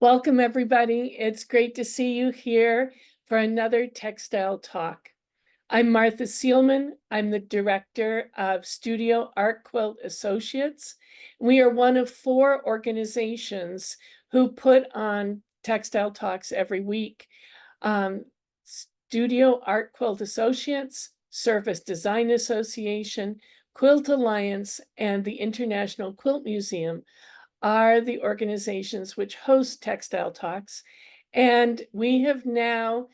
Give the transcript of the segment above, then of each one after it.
Welcome, everybody. It's great to see you here for another Textile Talk. I'm Martha Seelman. I'm the director of Studio Art Quilt Associates. We are one of 4 organizations who put on Textile Talks every week. Studio Art Quilt Associates, Surface Design Association, Quilt Alliance, and the International Quilt Museum are the organizations which host Textile Talks. And we have now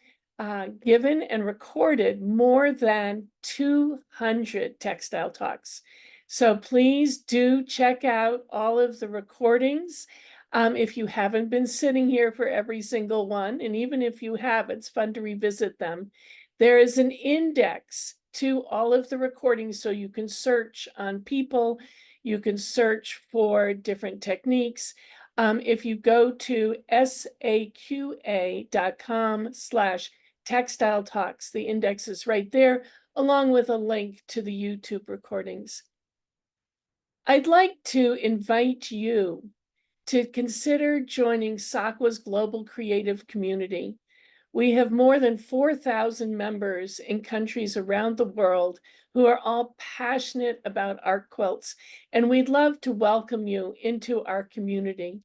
given and recorded more than 200 Textile Talks. So please do check out all of the recordings. If you haven't been sitting here for every single one, and even if you have, it's fun to revisit them. There is an index to all of the recordings, so you can search on people, you can search for different techniques. If you go to SAQA.com/Textile Talks, the index is right there, along with a link to the YouTube recordings. I'd like to invite you to consider joining SAQA's global creative community. We have more than 4,000 members in countries around the world who are all passionate about art quilts, and we'd love to welcome you into our community.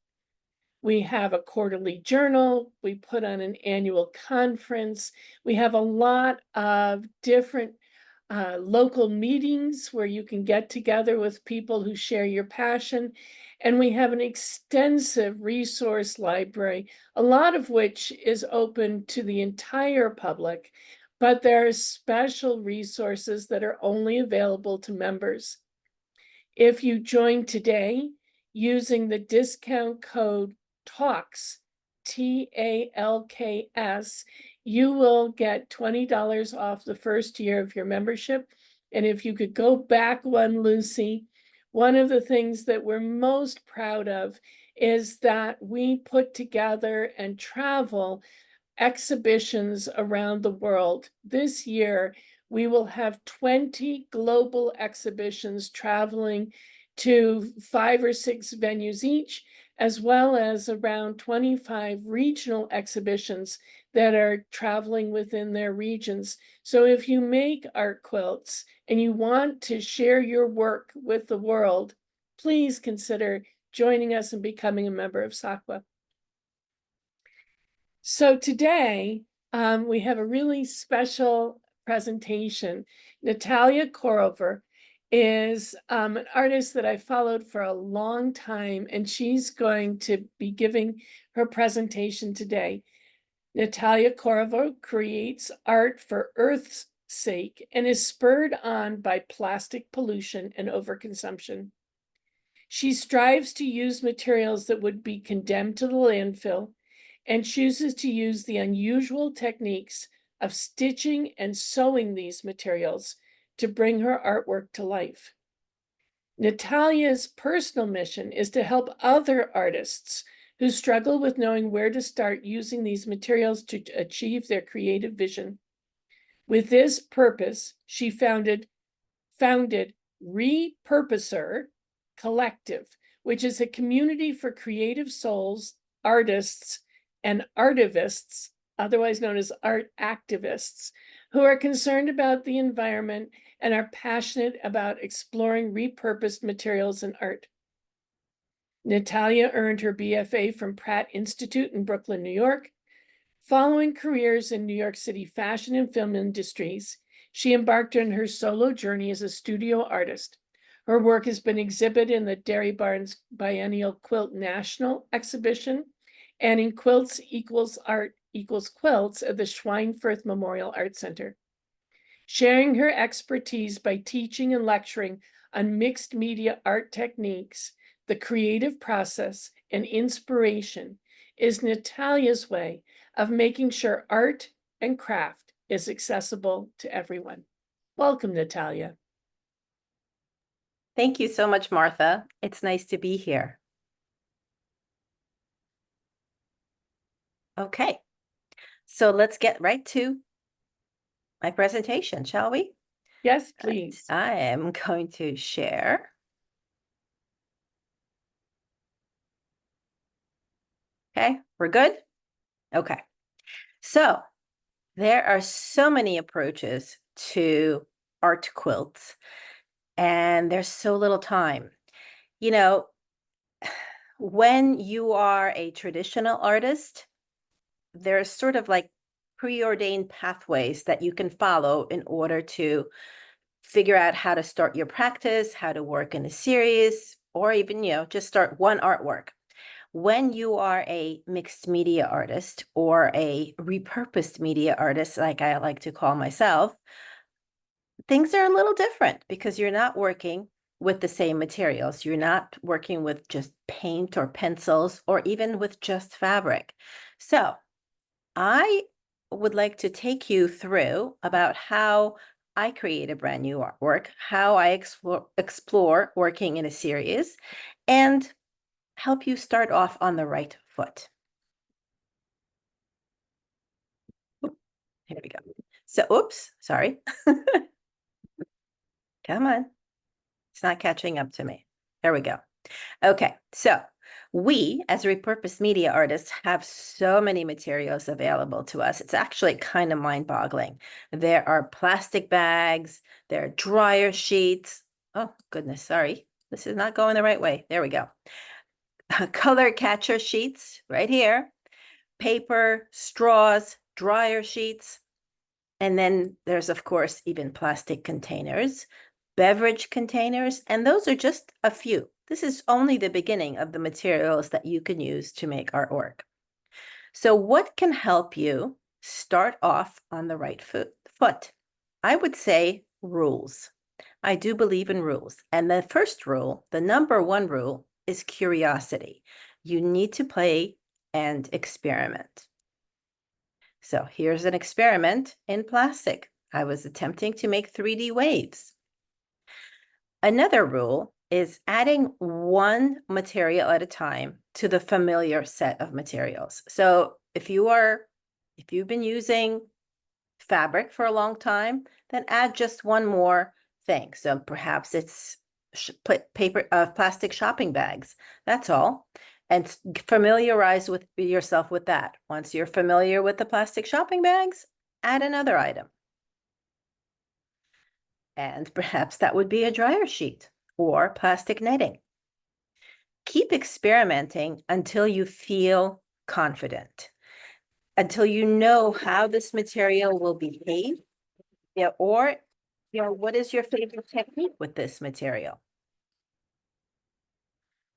We have a quarterly journal, we put on an annual conference, we have a lot of different local meetings where you can get together with people who share your passion. And we have an extensive resource library, a lot of which is open to the entire public, but there are special resources that are only available to members. If you join today using the discount code TALKS, TALKS, you will get $20 off the first year of your membership. And if you could go back one, Lucy, one of the things that we're most proud of is that we put together and travel exhibitions around the world. This year, we will have 20 global exhibitions traveling to 5 or 6 venues each, as well as around 25 regional exhibitions that are traveling within their regions. So if you make art quilts and you want to share your work with the world, please consider joining us and becoming a member of SAQA. So today, we have a really special presentation. Natalya Khorover is an artist that I followed for a long time, and she's going to be giving her presentation today. Natalya Khorover creates art for Earth's sake and is spurred on by plastic pollution and overconsumption. She strives to use materials that would be condemned to the landfill and chooses to use the unusual techniques of stitching and sewing these materials to bring her artwork to life. Natalya's personal mission is to help other artists who struggle with knowing where to start using these materials to achieve their creative vision. With this purpose, she founded Repurposer Collective, which is a community for creative souls, artists, and artivists, otherwise known as art activists, who are concerned about the environment and are passionate about exploring repurposed materials in art. Natalya earned her BFA from Pratt Institute in Brooklyn, New York. Following careers in New York City fashion and film industries, she embarked on her solo journey as a studio artist. Her work has been exhibited in the Derry Barnes Biennial Quilt National Exhibition and in Quilts Equals Art Equals Quilts at the Schweinfurth Memorial Art Center. Sharing her expertise by teaching and lecturing on mixed media art techniques, the creative process, and inspiration is Natalya's way of making sure art and craft is accessible to everyone. Welcome, Natalya. Thank you so much, Martha. It's nice to be here. Okay, so let's get right to my presentation, shall we? Yes, please. I am going to share. Okay, we're good? Okay. So there are so many approaches to art quilts, and there's so little time. You know, when you are a traditional artist, there's sort of like preordained pathways that you can follow in order to figure out how to start your practice, how to work in a series, or even, just start one artwork. When you are a mixed media artist or a repurposed media artist, like I like to call myself, things are a little different because you're not working with the same materials. You're not working with just paint or pencils or even with just fabric. So I would like to take you through about how I create a brand new artwork, how I explore working in a series, and help you start off on the right foot. Here we go. So, oops, sorry. Come on. It's not catching up to me. There we go. Okay, so we as repurposed media artists have so many materials available to us. It's actually kind of mind-boggling. There are plastic bags, there are dryer sheets. Oh, goodness, sorry. This is not going the right way. There we go. Color catcher sheets right here, paper, straws, dryer sheets. And then there's, of course, even plastic containers, beverage containers, and those are just a few. This is only the beginning of the materials that you can use to make artwork. So what can help you start off on the right foot? I would say rules. I do believe in rules. And the first rule, the number one rule, is curiosity. You need to play and experiment. So here's an experiment in plastic. I was attempting to make 3D waves. Another rule is adding one material at a time to the familiar set of materials. So if you've been using fabric for a long time, then add just one more thing. So perhaps it's plastic shopping bags. That's all. And familiarize with yourself with that. Once you're familiar with the plastic shopping bags, add another item. And perhaps that would be a dryer sheet or plastic netting. Keep experimenting until you feel confident, until you know how this material will behave, or what is your favorite technique with this material?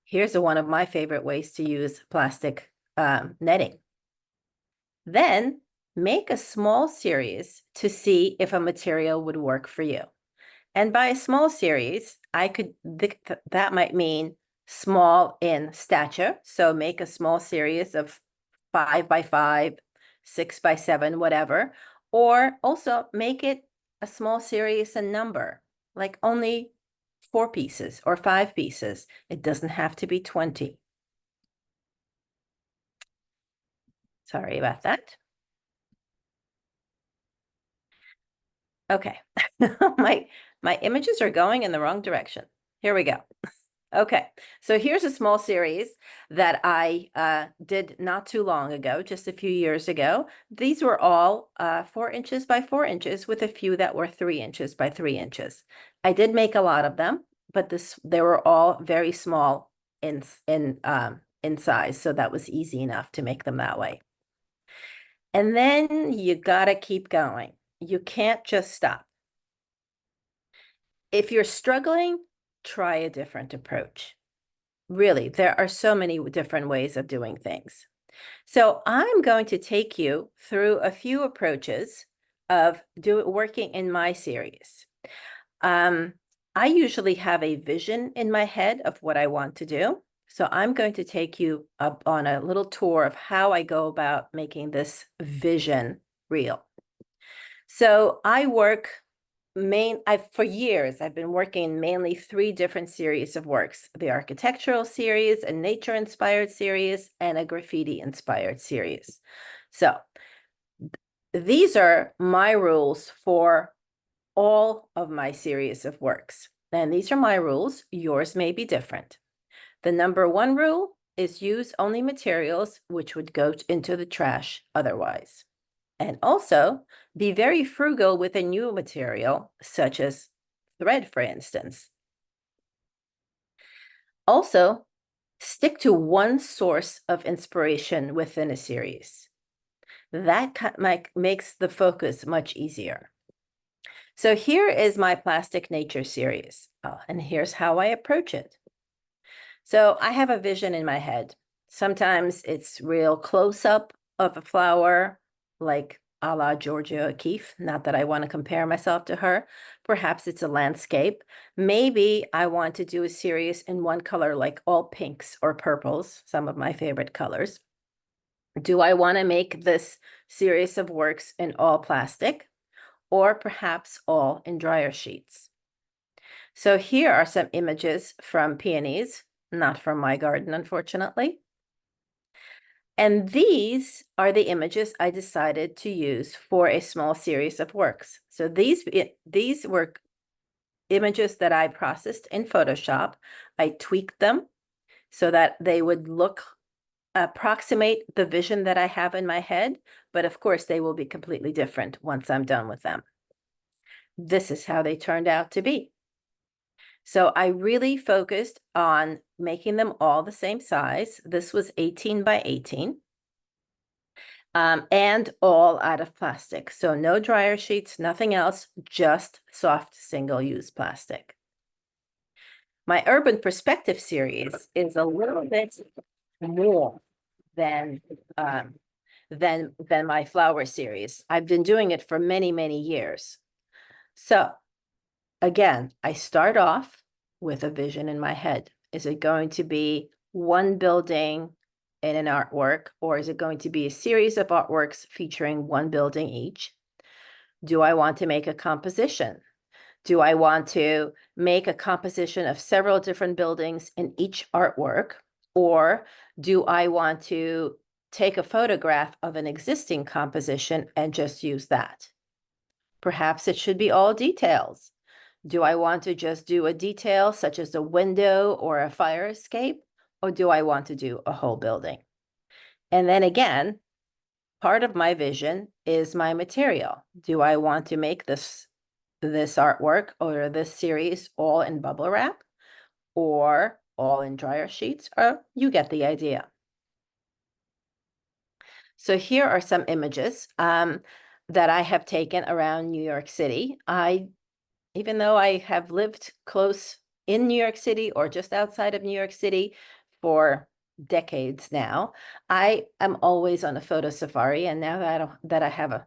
Here's one of my favorite ways to use plastic netting. Then make a small series to see if a material would work for you. And by a small series, that might mean small in stature. So make a small series of 5 by 5, 6 by 7, whatever. Or also make it a small series in number, like only 4 pieces or 5 pieces. It doesn't have to be 20. Sorry about that. Okay, my images are going in the wrong direction. Here we go. Okay, so here's a small series that I did not too long ago, just a few years ago. These were all 4 inches by 4 inches with a few that were 3 inches by 3 inches. I did make a lot of them, but they were all very small in size, so that was easy enough to make them that way. And then you gotta keep going. You can't just stop. If you're struggling, try a different approach. Really, there are so many different ways of doing things. So I'm going to take you through a few approaches of working in my series. I usually have a vision in my head of what I want to do. So I'm going to take you up on a little tour of how I go about making this vision real. So I work for years, I've been working mainly 3 different series of works: the architectural series, a nature-inspired series, and a graffiti-inspired series. So these are my rules for all of my series of works. And these are my rules. Yours may be different. The number 1 rule is use only materials which would go into the trash otherwise. And also be very frugal with a new material, such as thread, for instance. Also, stick to one source of inspiration within a series. That makes the focus much easier. So here is my Plastic Nature series, and here's how I approach it. So I have a vision in my head. Sometimes it's real close-up of a flower, like a la Georgia O'Keeffe. Not that I want to compare myself to her. Perhaps it's a landscape. Maybe I want to do a series in one color, like all pinks or purples, some of my favorite colors. Do I want to make this series of works in all plastic, or perhaps all in dryer sheets? So here are some images from peonies, not from my garden, unfortunately. And these are the images I decided to use for a small series of works. So these were images that I processed in Photoshop. I tweaked them so that they would approximate the vision that I have in my head, but of course they will be completely different once I'm done with them. This is how they turned out to be. So I really focused on making them all the same size. This was 18 by 18. And all out of plastic. So no dryer sheets, nothing else, just soft single-use plastic. My Urban Perspective series is a little bit more than my flower series. I've been doing it for many, many years. So again, I start off with a vision in my head. Is it going to be one building in an artwork, or is it going to be a series of artworks featuring one building each? Do I want to make a composition? Do I want to make a composition of several different buildings in each artwork? Or do I want to take a photograph of an existing composition and just use that? Perhaps it should be all details. Do I want to just do a detail such as a window or a fire escape? Or do I want to do a whole building? And then again, part of my vision is my material. Do I want to make this artwork or this series all in bubble wrap or all in dryer sheets? Or you get the idea. So here are some images that I have taken around New York City. Even though I have lived close in New York City or just outside of New York City for decades now, I am always on a photo safari. And now that I have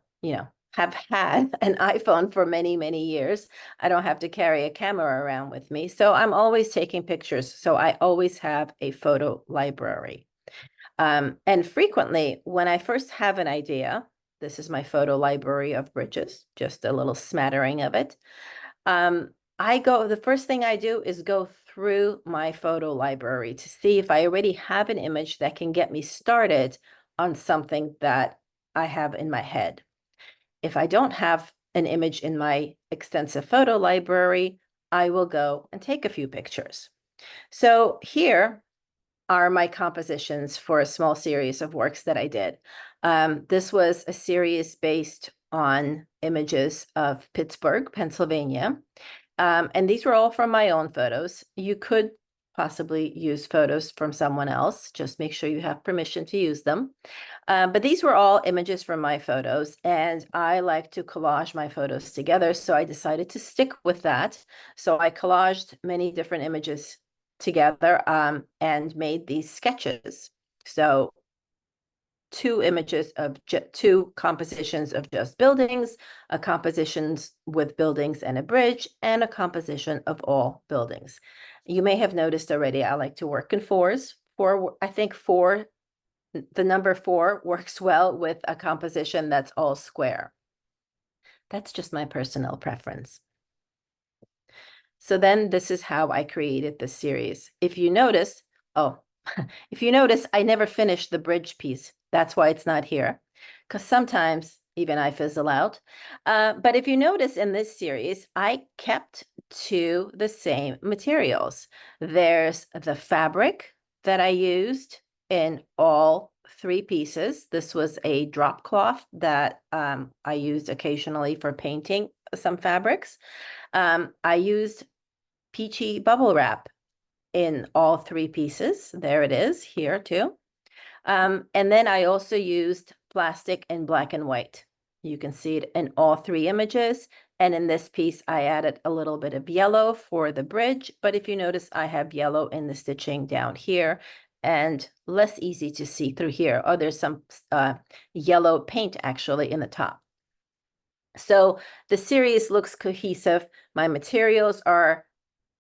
have had an iPhone for many, many years, I don't have to carry a camera around with me. So I'm always taking pictures. So I always have a photo library. And frequently, when I first have an idea, this is my photo library of bridges, just a little smattering of it. The first thing I do is go through my photo library to see if I already have an image that can get me started on something that I have in my head. If I don't have an image in my extensive photo library, I will go and take a few pictures. So here are my compositions for a small series of works that I did. This was a series based on images of Pittsburgh, Pennsylvania. And these were all from my own photos. You could possibly use photos from someone else. Just make sure you have permission to use them. But these were all images from my photos, and I like to collage my photos together. So I decided to stick with that. So I collaged many different images together and made these sketches. So two compositions of just buildings, a compositions with buildings and a bridge, and a composition of all buildings. You may have noticed already, I like to work in fours. I think the number 4 works well with a composition that's all square. That's just my personal preference. So then this is how I created this series. If you notice, I never finished the bridge piece. That's why it's not here, because sometimes even I fizzle out. But if you notice in this series, I kept to the same materials. There's the fabric that I used in all 3 pieces. This was a drop cloth that I used occasionally for painting some fabrics. I used peachy bubble wrap in all 3 pieces. There it is here too. And then I also used plastic in black and white. You can see it in all 3 images. And in this piece, I added a little bit of yellow for the bridge. But if you notice, I have yellow in the stitching down here and less easy to see through here. Oh, there's some yellow paint actually in the top. So the series looks cohesive. My materials are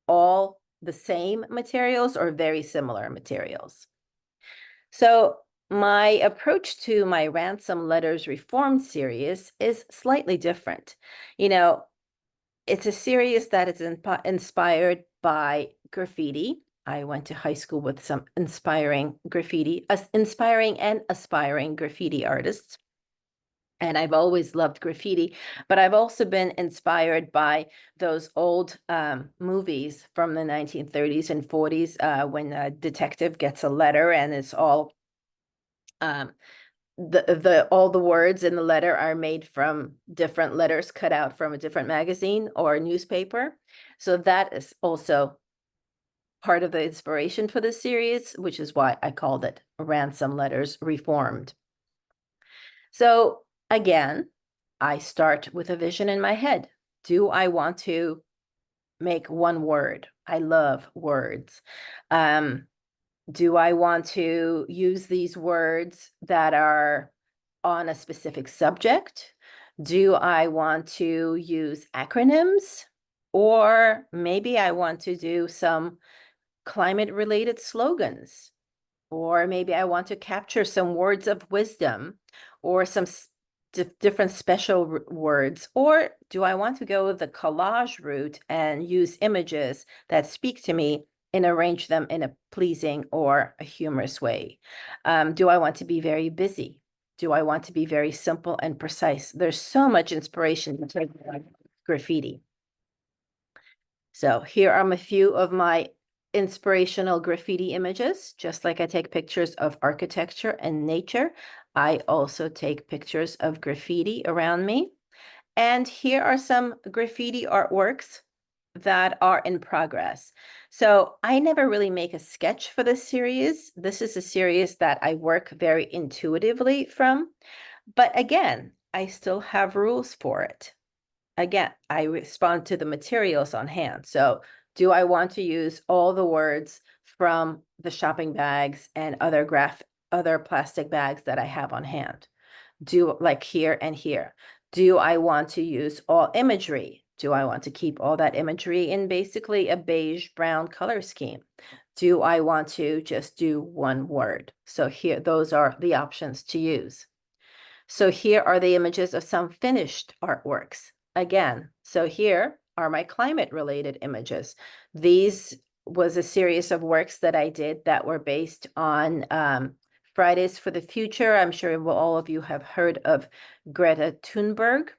all the same materials or very similar materials. So my approach to my Ransom Letters Reformed series is slightly different. You know, it's a series that is inspired by graffiti. I went to high school with some inspiring and aspiring graffiti artists. And I've always loved graffiti, but I've also been inspired by those old movies from the 1930s and 40s when a detective gets a letter and it's all all the words in the letter are made from different letters cut out from a different magazine or newspaper. So that is also part of the inspiration for this series, which is why I called it Ransom Letters Reformed. So again, I start with a vision in my head. Do I want to make one word? I love words. Do I want to use these words that are on a specific subject? Do I want to use acronyms? Or maybe I want to do some climate-related slogans. Or maybe I want to capture some words of wisdom or some different special words. Or do I want to go the collage route and use images that speak to me and arrange them in a pleasing or a humorous way? Do I want to be very busy? Do I want to be very simple and precise? There's so much inspiration in graffiti. So here are a few of my inspirational graffiti images. Just like I take pictures of architecture and nature, I also take pictures of graffiti around me. And here are some graffiti artworks that are in progress. So I never really make a sketch for this series. This is a series that I work very intuitively from. But again, I still have rules for it. Again, I respond to the materials on hand. So do I want to use all the words from the shopping bags and other plastic bags that I have on hand? Like here and here. Do I want to use all imagery? Do I want to keep all that imagery in basically a beige brown color scheme? Do I want to just do one word? So here, those are the options to use. So here are the images of some finished artworks. Again, so here are my climate related images. These was a series of works that I did that were based on Fridays for the Future. I'm sure all of you have heard of Greta Thunberg.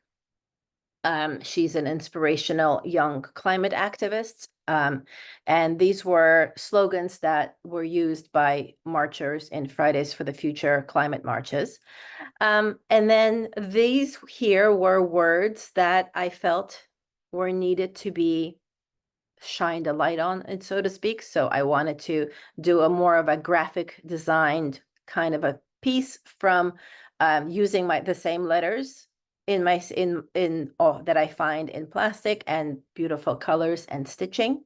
She's an inspirational young climate activist. And these were slogans that were used by marchers in Fridays for the Future climate marches. And then these here were words that I felt were needed to be shined a light on, and so to speak. So I wanted to do a more of a graphic designed kind of a piece from using the same letters in all that I find in plastic and beautiful colors and stitching.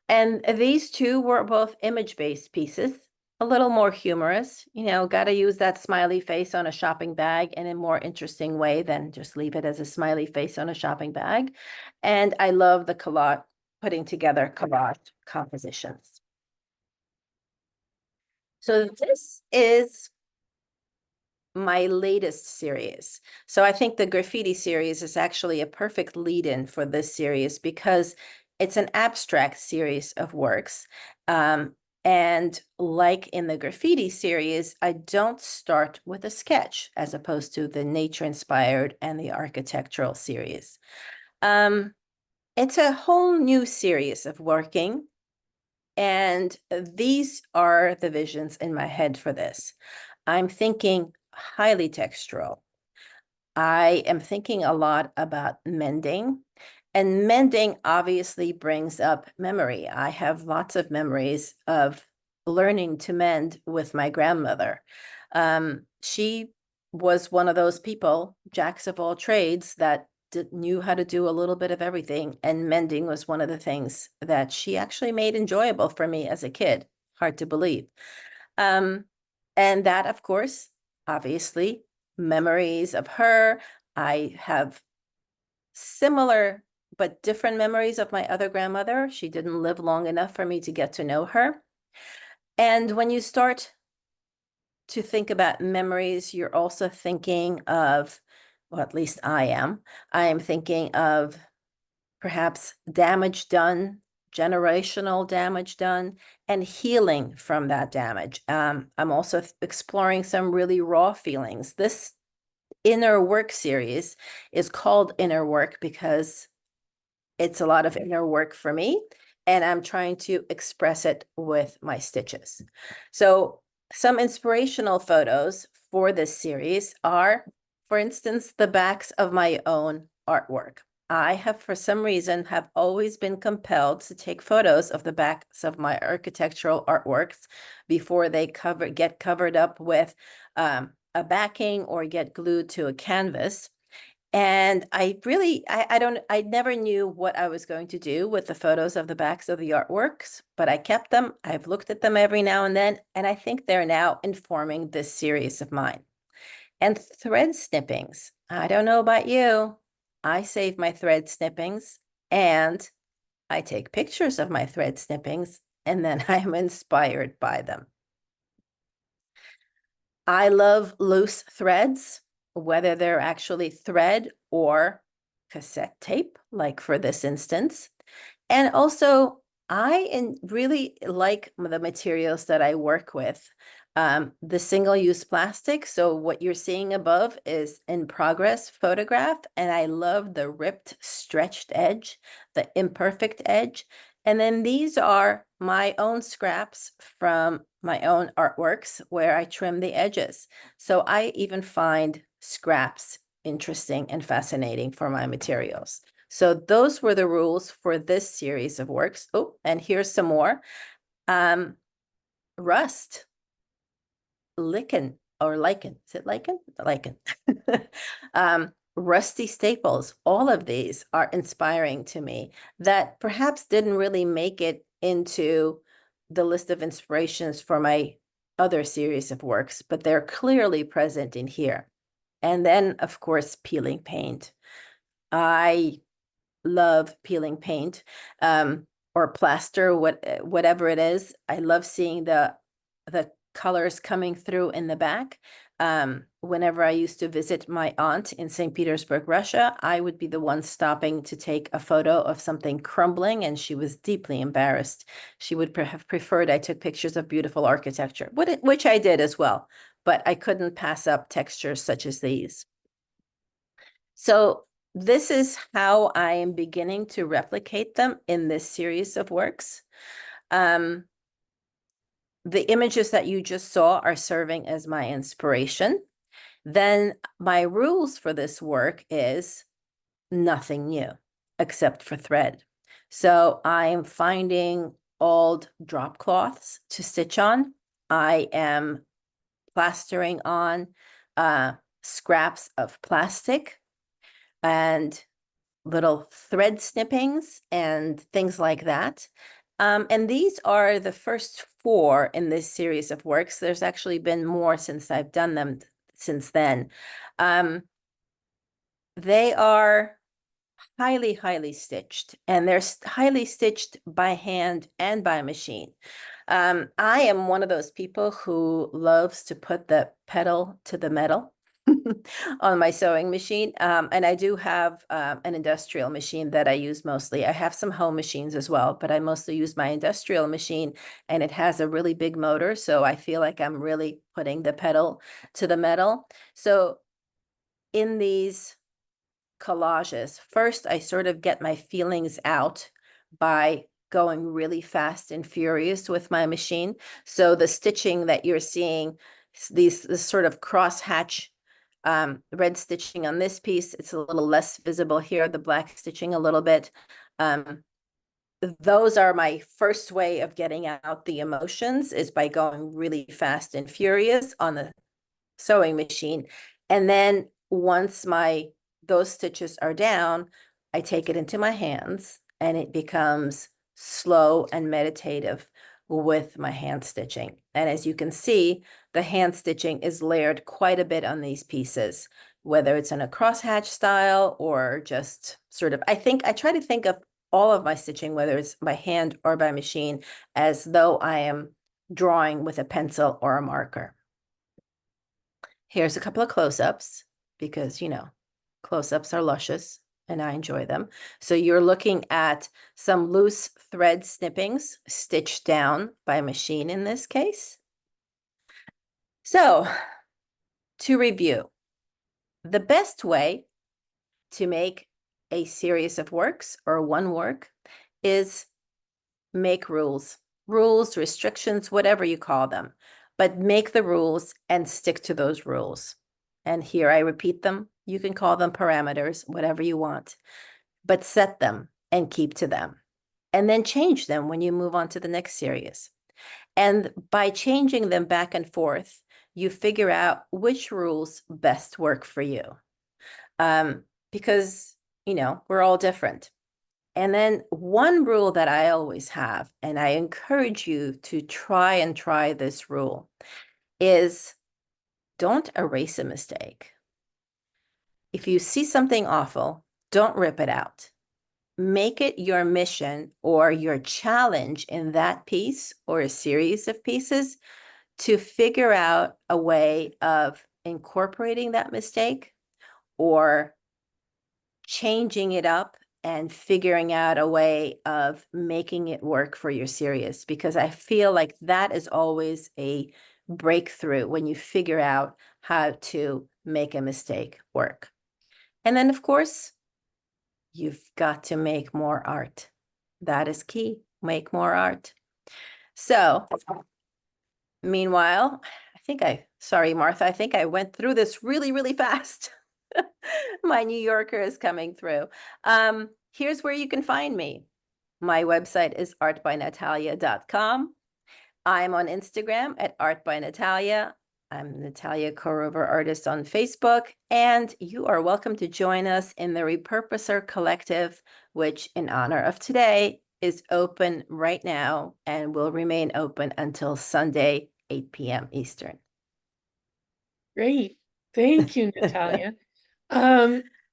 And these two were both image-based pieces, a little more humorous, got to use that smiley face on a shopping bag in a more interesting way than just leave it as a smiley face on a shopping bag. And I love the collage, putting together collage compositions. So this is my latest series. So I think the graffiti series is actually a perfect lead-in for this series because it's an abstract series of works. And like in the graffiti series, I don't start with a sketch as opposed to the nature-inspired and the architectural series. It's a whole new series of working And these are the visions in my head for this. I'm thinking highly textural. I am thinking a lot about mending, and mending obviously brings up memory. I have lots of memories of learning to mend with my grandmother. She was one of those people, jacks of all trades, that knew how to do a little bit of everything, and mending was one of the things that she actually made enjoyable for me as a kid. Hard to believe. And that, of course, obviously, memories of her. I have similar but different memories of my other grandmother. She didn't live long enough for me to get to know her. And when you start to think about memories, you're also thinking of, well, at least I am thinking of perhaps damage done, generational damage done, and healing from that damage. I'm also exploring some really raw feelings. This inner work series is called Inner Work because it's a lot of inner work for me, and I'm trying to express it with my stitches. So some inspirational photos for this series are, for instance, the backs of my own artwork. I have, for some reason, have always been compelled to take photos of the backs of my architectural artworks before they get covered up with a backing or get glued to a canvas. And I never knew what I was going to do with the photos of the backs of the artworks, but I kept them. I've looked at them every now and then, and I think they're now informing this series of mine. And thread snippings. I don't know about you. I save my thread snippings and I take pictures of my thread snippings, and then I'm inspired by them. I love loose threads, whether they're actually thread or cassette tape, like for this instance. And also, I really like the materials that I work with. The single-use plastic. So what you're seeing above is in progress photograph, and I love the ripped, stretched edge, the imperfect edge. And then these are my own scraps from my own artworks where I trim the edges. So I even find scraps interesting and fascinating for my materials. So those were the rules for this series of works. Oh, and here's some more. Rust, lichen, or lichen. Is it lichen? Lichen. Rusty staples. All of these are inspiring to me that perhaps didn't really make it into the list of inspirations for my other series of works, but they're clearly present in here. And then, of course, peeling paint. I love peeling paint or plaster, whatever it is. I love seeing the colors coming through in the back. Whenever I used to visit my aunt in St. Petersburg, Russia, I would be the one stopping to take a photo of something crumbling, and she was deeply embarrassed. She would have preferred I took pictures of beautiful architecture, which I did as well, but I couldn't pass up textures such as these. So this is how I am beginning to replicate them in this series of works. The images that you just saw are serving as my inspiration. Then my rules for this work is nothing new except for thread. So I am finding old drop cloths to stitch on. I am plastering on scraps of plastic and little thread snippings and things like that. And these are the first 4 in this series of works. There's actually been more since I've done them since then. They are highly, highly stitched, and they're highly stitched by hand and by machine. I am one of those people who loves to put the pedal to the metal on my sewing machine. And I do have an industrial machine that I use mostly. I have some home machines as well, but I mostly use my industrial machine, and it has a really big motor. So I feel like I'm really putting the pedal to the metal. So in these collages, first I sort of get my feelings out by going really fast and furious with my machine. So the stitching that you're seeing, this sort of cross-hatch red stitching on this piece, it's a little less visible here, the black stitching a little bit. Those are my first way of getting out the emotions, is by going really fast and furious on the sewing machine. And then once those stitches are down, I take it into my hands and it becomes slow and meditative with my hand stitching. And as you can see, the hand stitching is layered quite a bit on these pieces, whether it's in a crosshatch style or just sort of, I try to think of all of my stitching, whether it's by hand or by machine, as though I am drawing with a pencil or a marker. Here's a couple of close-ups because, close-ups are luscious and I enjoy them. So you're looking at some loose thread snippings stitched down by machine in this case. So to review, the best way to make a series of works or one work is make rules, restrictions, whatever you call them, but make the rules and stick to those rules. And here I repeat them. You can call them parameters, whatever you want, but set them and keep to them. And then change them when you move on to the next series. And by changing them back and forth, you figure out which rules best work for you. Because, we're all different. And then one rule that I always have, and I encourage you to try this rule, is don't erase a mistake. If you see something awful, don't rip it out. Make it your mission or your challenge in that piece or a series of pieces to figure out a way of incorporating that mistake or changing it up and figuring out a way of making it work for your series, because I feel like that is always a breakthrough when you figure out how to make a mistake work. And then, of course, you've got to make more art. That is key. Make more art. So, meanwhile, sorry, Martha, I think I went through this really, really fast. My New Yorker is coming through. Here's where you can find me. My website is artbynatalia.com. I'm on Instagram at artbynatalia. I'm Natalya Khorover Artist on Facebook, and you are welcome to join us in the Repurposer Collective, which in honor of today is open right now and will remain open until Sunday, 8 p.m. Eastern. Great. Thank you, Natalia.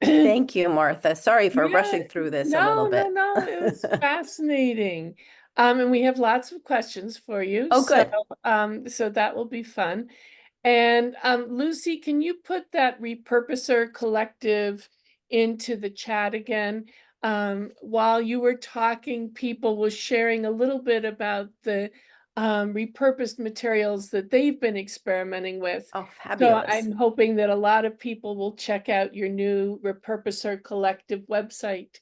Thank you, Martha. Sorry for rushing through this a little bit. No, it was fascinating. And we have lots of questions for you. Oh, good. So that will be fun. And Lucy, can you put that Repurposer Collective into the chat again? While you were talking, people were sharing a little bit about the repurposed materials that they've been experimenting with. Oh, fabulous. So I'm hoping that a lot of people will check out your new Repurposer Collective website.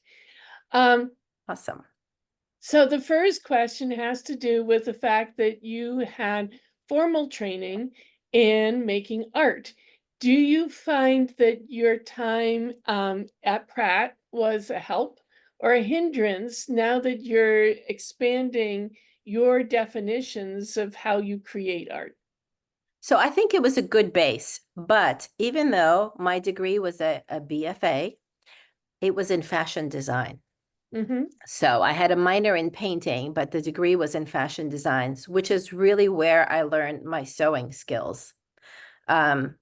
Awesome. So the first question has to do with the fact that you had formal training in making art. Do you find that your time at Pratt was a help or a hindrance now that you're expanding your definitions of how you create art? So I think it was a good base, but even though my degree was a BFA, it was in fashion design. Mm-hmm. So I had a minor in painting, but the degree was in fashion designs, which is really where I learned my sewing skills, and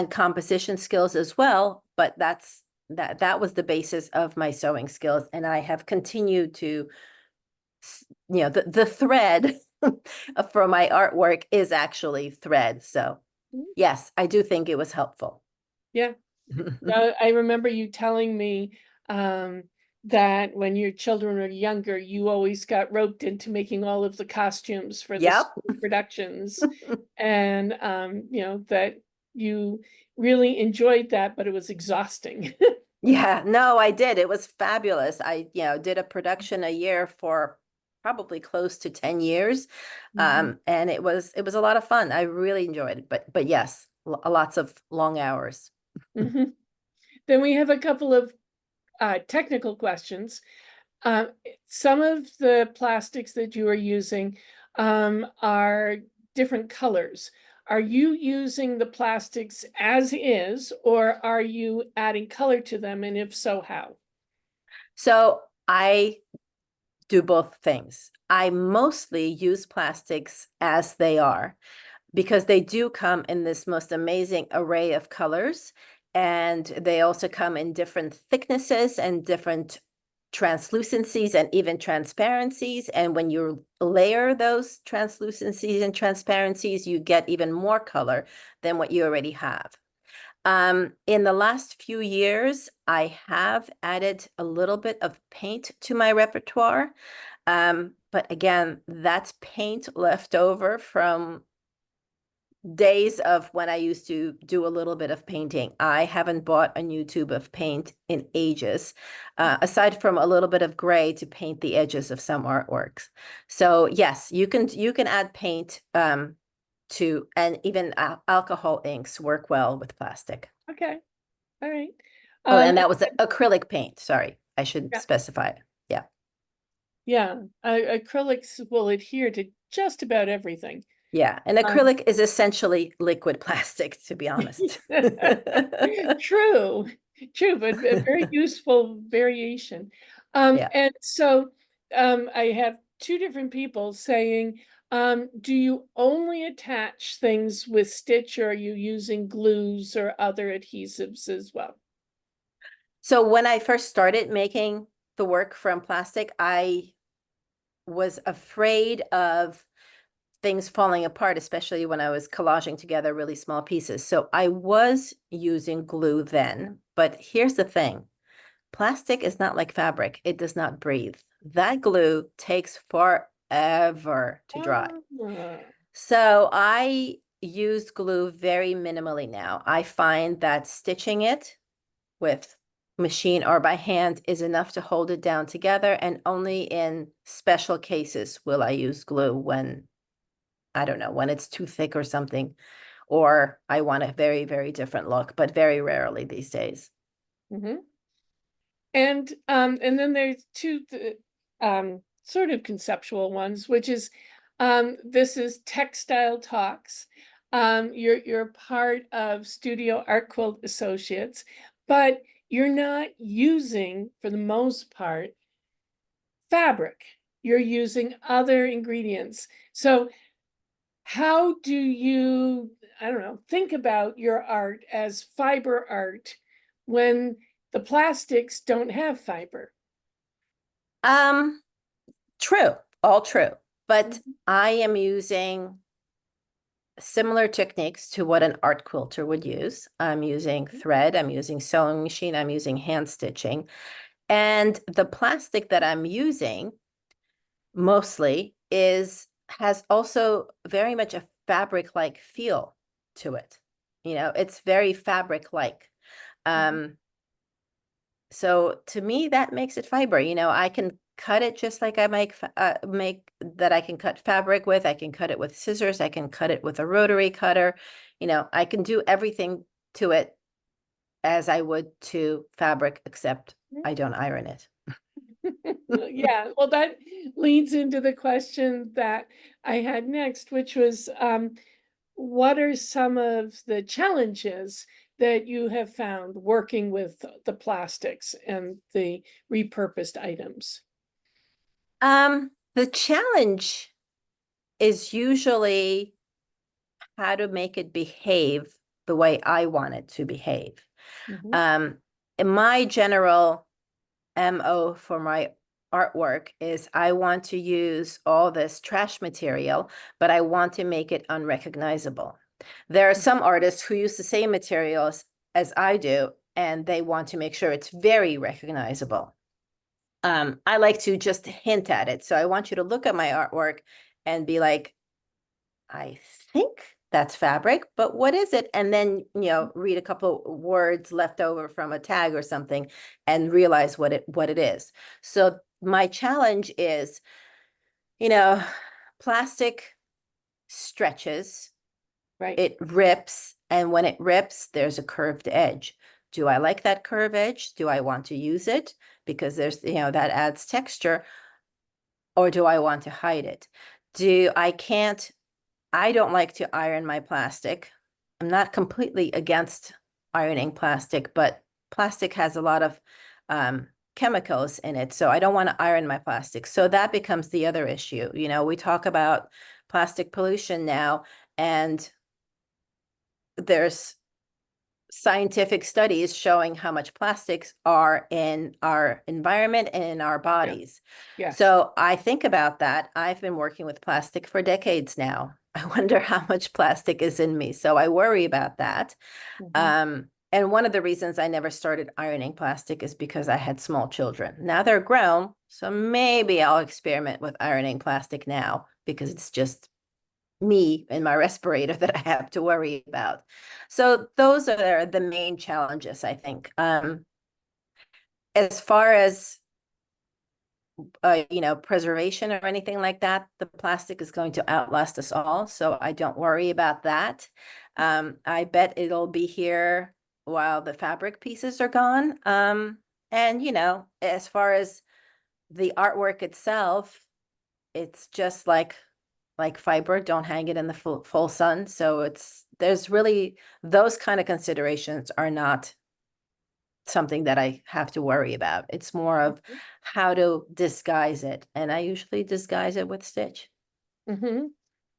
composition skills as well. But that was the basis of my sewing skills, and I have continued to, the thread for my artwork is actually thread. So yes, I do think it was helpful. Yeah. I remember you telling me that when your children were younger, you always got roped into making all of the costumes for the school productions. And, that you really enjoyed that, but it was exhausting. Yeah, no, I did. It was fabulous. I, did a production a year for probably close to 10 years. Mhm. And it was a lot of fun. I really enjoyed it. But yes, lots of long hours. Mhm. Then we have a couple of technical questions. Some of the plastics that you are using are different colors. Are you using the plastics as is, or are you adding color to them? And if so, how? So I do both things. I mostly use plastics as they are because they do come in this most amazing array of colors. And they also come in different thicknesses and different translucencies and even transparencies. And when you layer those translucencies and transparencies, you get even more color than what you already have. In the last few years, I have added a little bit of paint to my repertoire. But again, that's paint left over from days of when I used to do a little bit of painting. I haven't bought a new tube of paint in ages, aside from a little bit of gray to paint the edges of some artworks. So yes, you can add paint to, and even alcohol inks work well with plastic. Okay, all right. Oh, and And that was acrylic paint. Sorry, I should yeah, specify it. Yeah. yeah, acrylics will adhere to just about everything. Yeah. And Um, acrylic is essentially liquid plastic, to be honest. True, true, but a very useful variation. Yeah. And so I have two different people saying, do you only attach things with stitch, or are you using glues or other adhesives as well? So when I first started making the work from plastic, I was afraid of things falling apart, especially when I was collaging together really small pieces. So I was using glue then, but here's the thing. Plastic is not like fabric. It does not breathe. That glue takes forever to dry. Ah, So I use glue very minimally now. I find that stitching it with machine or by hand is enough to hold it down together. And only in special cases will I use glue when, I don't know, when it's too thick or something, or I want a very, very different look, but very rarely these days. mhm. And then there's two sort of conceptual ones, which is this is Textile Talks. You're part of Studio Art Quilt Associates, but you're not using, for the most part, fabric. You're using other ingredients. So how do you, I don't know, think about your art as fiber art when the plastics don't have fiber? Um, True, all true. But Mhm. I am using similar techniques to what an art quilter would use. I'm using thread, I'm using sewing machine, I'm using hand stitching. And the plastic that I'm using mostly has also very much a fabric-like feel to it. It's very fabric-like. Mhm. Um, so to me, that makes it fiber. I can cut it just like I make that I can cut fabric with. I can cut it with scissors. I can cut it with a rotary cutter. I can do everything to it as I would to fabric, except I don't iron it. Yeah, well, that leads into the question that I had next, which was what are some of the challenges that you have found working with the plastics and the repurposed items? The challenge is usually how to make it behave the way I want it to behave. Mhm. Um, in my general MO for my artwork is I want to use all this trash material, but I want to make it unrecognizable. There are some artists who use the same materials as I do, and they want to make sure it's very recognizable. I like to just hint at it. So I want you to look at my artwork and be like, I think that's fabric, but what is it? And then, read a couple words left over from a tag or something and realize what it is. So my challenge is, plastic stretches, Right. it rips, and when it rips, there's a curved edge. Do I like that curved edge? Do I want to use it? Because there's, that adds texture, or do I want to hide it? I don't like to iron my plastic. I'm not completely against ironing plastic, but plastic has a lot of chemicals in it. So I don't want to iron my plastic. So that becomes the other issue. We talk about plastic pollution now, and there's scientific studies showing how much plastics are in our environment and in our bodies. Yes. So I think about that. I've been working with plastic for decades now. I wonder how much plastic is in me. So I worry about that. And one of the reasons I never started ironing plastic is because I had small children. Now they're grown, so maybe I'll experiment with ironing plastic now, because it's just me and my respirator that I have to worry about. So those are the main challenges, I think. As far as preservation or anything like that, the plastic is going to outlast us all, so I don't worry about that. I bet it'll be here while the fabric pieces are gone. And as far as the artwork itself, it's just like fiber, don't hang it in the full sun. So there's really, those kind of considerations are not something that I have to worry about. It's more of how to disguise it. And I usually disguise it with stitch.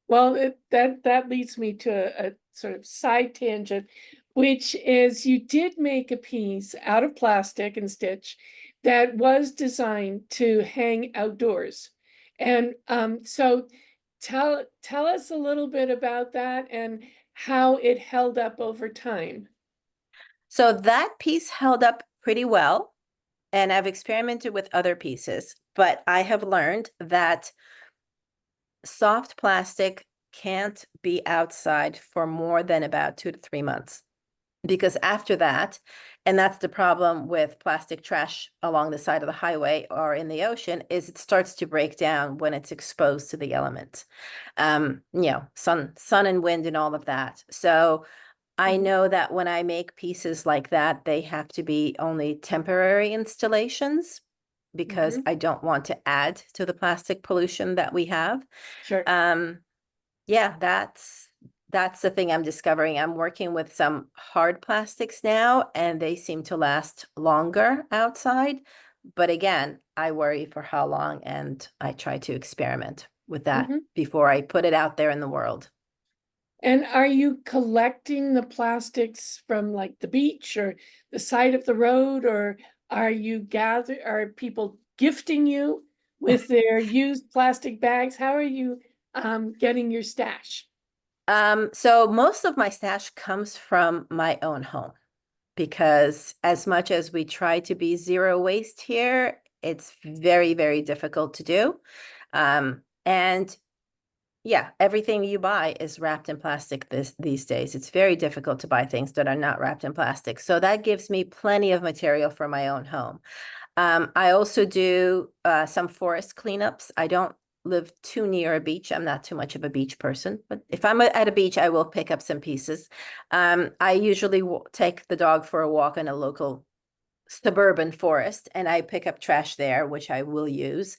Well, that leads me to a sort of side tangent, which is you did make a piece out of plastic and stitch that was designed to hang outdoors. And so tell us a little bit about that and how it held up over time. So that piece held up pretty well, and I've experimented with other pieces, but I have learned that soft plastic can't be outside for more than about 2 to 3 months, because after that, and that's the problem with plastic trash along the side of the highway or in the ocean, is it starts to break down when it's exposed to the elements, sun and wind and all of that. So I know that when I make pieces like that, they have to be only temporary installations, because I don't want to add to the plastic pollution that we have. Sure. Yeah, that's the thing I'm discovering. I'm working with some hard plastics now, and they seem to last longer outside. But again, I worry for how long, and I try to experiment with that before I put it out there in the world. And are you collecting the plastics from like the beach or the side of the road, or are people gifting you with their used plastic bags? How are you getting your stash? So most of my stash comes from my own home, because as much as we try to be zero waste here, it's very, very difficult to do. And yeah, everything you buy is wrapped in plastic these days. It's very difficult to buy things that are not wrapped in plastic. So that gives me plenty of material for my own home. I also do some forest cleanups. I don't live too near a beach. I'm not too much of a beach person, but if I'm at a beach, I will pick up some pieces. I usually take the dog for a walk in a local suburban forest, and I pick up trash there, which I will use.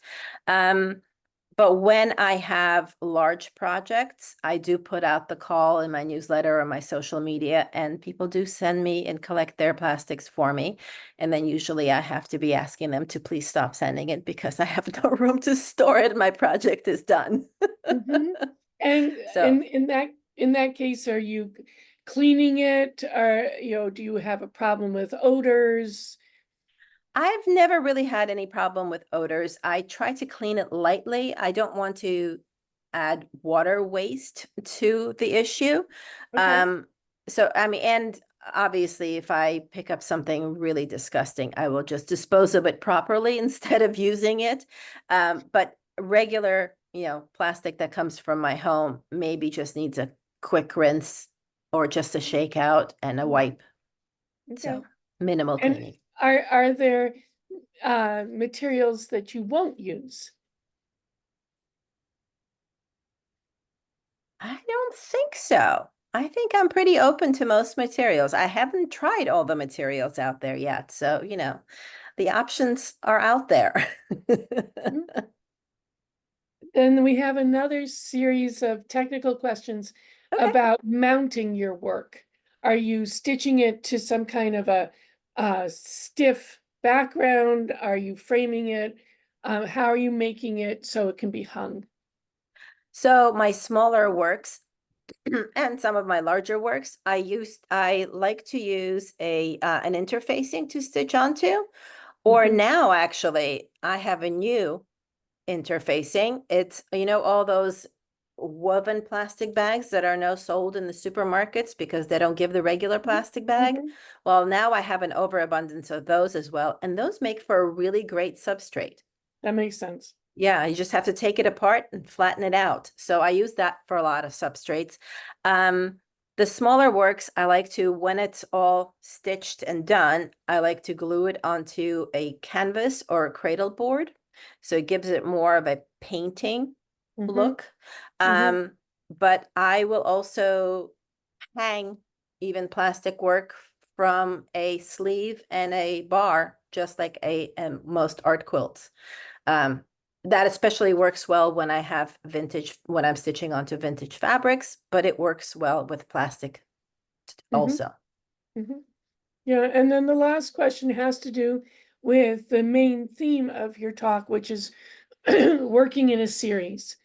But when I have large projects, I do put out the call in my newsletter or my social media, and people do send me and collect their plastics for me. And then usually I have to be asking them to please stop sending it, because I have no room to store it. My project is done. And So in that case, are you cleaning it, or do you have a problem with odors? I've never really had any problem with odors. I try to clean it lightly. I don't want to add water waste to the issue. Okay. So, I mean, and obviously, if I pick up something really disgusting, I will just dispose of it properly instead of using it. But regular, plastic that comes from my home maybe just needs a quick rinse or just a shake out and a wipe. Okay. So minimal And cleaning. are there materials that you won't use? I don't think so. I think I'm pretty open to most materials. I haven't tried all the materials out there yet. So, you know, the options are out there. Mhm. Then we have another series of technical questions Okay. about mounting your work. Are you stitching it to some kind of a stiff background? Are you framing it? How are you making it so it can be hung? So my smaller works and some of my larger works, I like to use an interfacing to stitch onto, or Mhm. now actually I have a new interfacing. It's, you know, all those woven plastic bags that are now sold in the supermarkets because they don't give the regular plastic bag. Mhm. Well, now I have an overabundance of those as well, and those make for a really great substrate. That makes sense. Yeah, you just have to take it apart and flatten it out. So I use that for a lot of substrates. The smaller works, I like to, when it's all stitched and done, I like to glue it onto a canvas or a cradle board. So it gives it more of a painting Mhm. look. Mhm. But I will also hang even plastic work from a sleeve and a bar, just like most art quilts. Um, that especially works well when I have vintage, when I'm stitching onto vintage fabrics, but it works well with plastic Mhm. also. Mhm. Yeah, and then the last question has to do with the main theme of your talk, which is working in a series.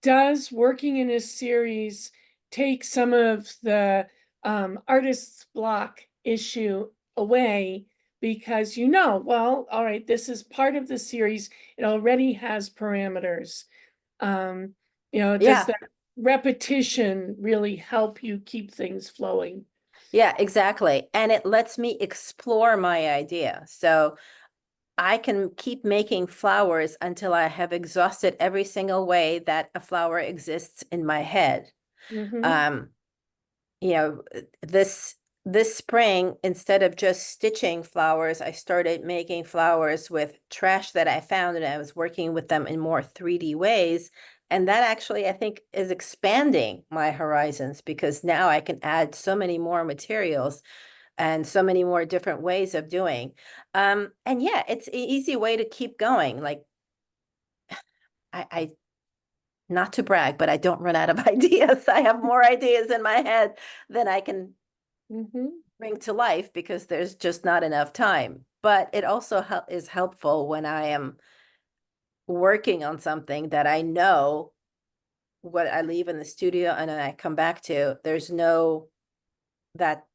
Does working in a series take some of the artist's block issue away because you know, well, all right, this is part of the series. It already has parameters. Does Yeah, that repetition really help you keep things flowing? yeah, exactly. And it lets me explore my idea. So I can keep making flowers until I have exhausted every single way that a flower exists in my head. Mm-hmm. Um, you know, this spring, instead of just stitching flowers, I started making flowers with trash that I found, and I was working with them in more 3D ways. And that actually, I think, is expanding my horizons because now I can add so many more materials and so many more different ways of doing. And yeah, it's an easy way to keep going. Like I not to brag, but I don't run out of ideas. I have more ideas in my head than I can Mm-hmm. bring to life because there's just not enough time. But it also is helpful when I am working on something that I know what I leave in the studio and then I come back to. There's no that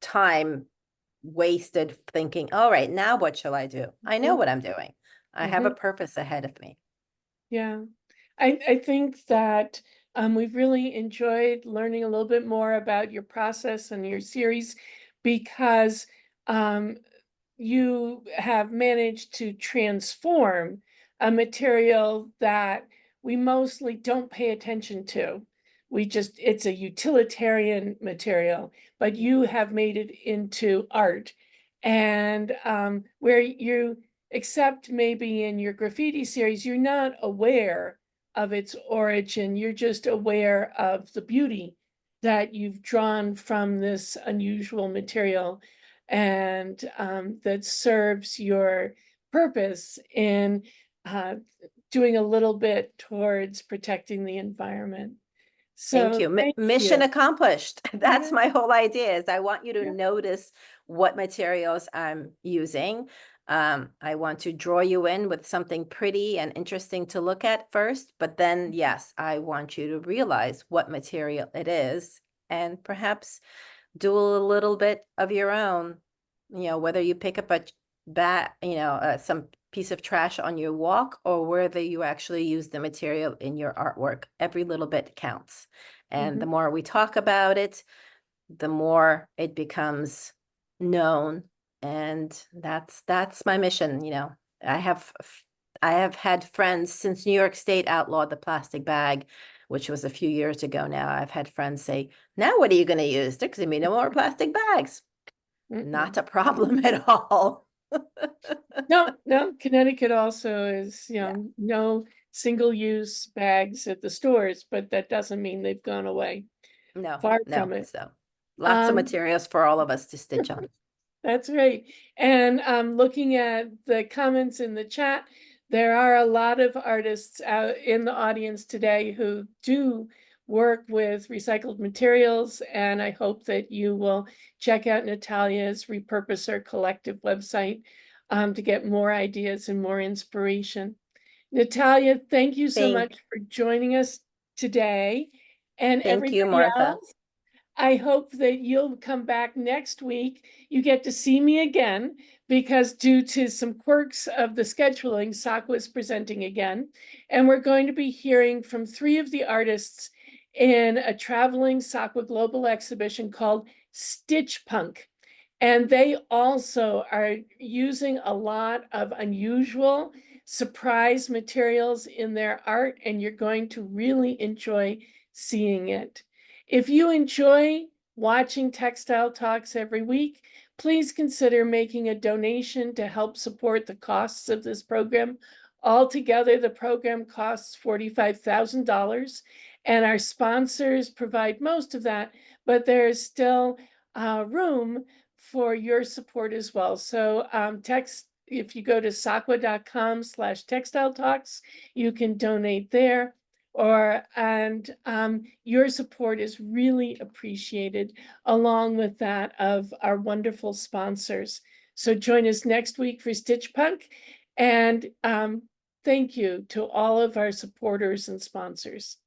time wasted thinking, all right, now what shall I do? I know what I'm doing. I have a Mm-hmm. purpose ahead of me. Yeah. I think that we've really enjoyed learning a little bit more about your process and your series because um, you have managed to transform a material that we mostly don't pay attention to. It's a utilitarian material, but you have made it into art. And where you, except maybe in your graffiti series, you're not aware of its origin. You're just aware of the beauty that you've drawn from this unusual material and that serves your purpose in uh, doing a little bit towards protecting the environment. Thank So you. thank Mission you. accomplished. That's Yeah, my whole idea is I want you to yeah. notice what materials I'm using. I want to draw you in with something pretty and interesting to look at first, but then yes, I want you to realize what material it is and perhaps do a little bit of your own, you know, whether you pick up a some piece of trash on your walk or whether you actually use the material in your artwork. Every little bit counts. And the Mhm. more we talk about it, the more it becomes known. And that's my mission, you know. I have I have had friends since New York State outlawed the plastic bag which was a few years ago now. I've had friends say, now what are you going to use? There's going to be no more plastic bags. Not a problem at all. No, Connecticut also is, Yeah. no single-use bags at the stores, but that doesn't mean they've gone away. No, Far no. from it. So lots of Um, materials for all of us to stitch on. That's right. And looking at the comments in the chat, there are a lot of artists out in the audience today who do work with recycled materials, and I hope that you will check out Natalia's Repurposer Collective website to get more ideas and more inspiration. Natalia, thank you so much for joining us today. And Thank you, everybody Martha. else, I hope that you'll come back next week. You get to see me again because due to some quirks of the scheduling, SAQA is presenting again. And we're going to be hearing from 3 of the artists in a traveling SAQA global exhibition called Stitch Punk. And they also are using a lot of unusual surprise materials in their art, and you're going to really enjoy seeing it. If you enjoy watching Textile Talks every week, please consider making a donation to help support the costs of this program. Altogether, the program costs $45,000, and our sponsors provide most of that, but there is still room for your support as well. So if you go to SAQA.com/textile talks, you can donate there. Your support is really appreciated, along with that of our wonderful sponsors. So join us next week for Stitch Punk, and thank you to all of our supporters and sponsors.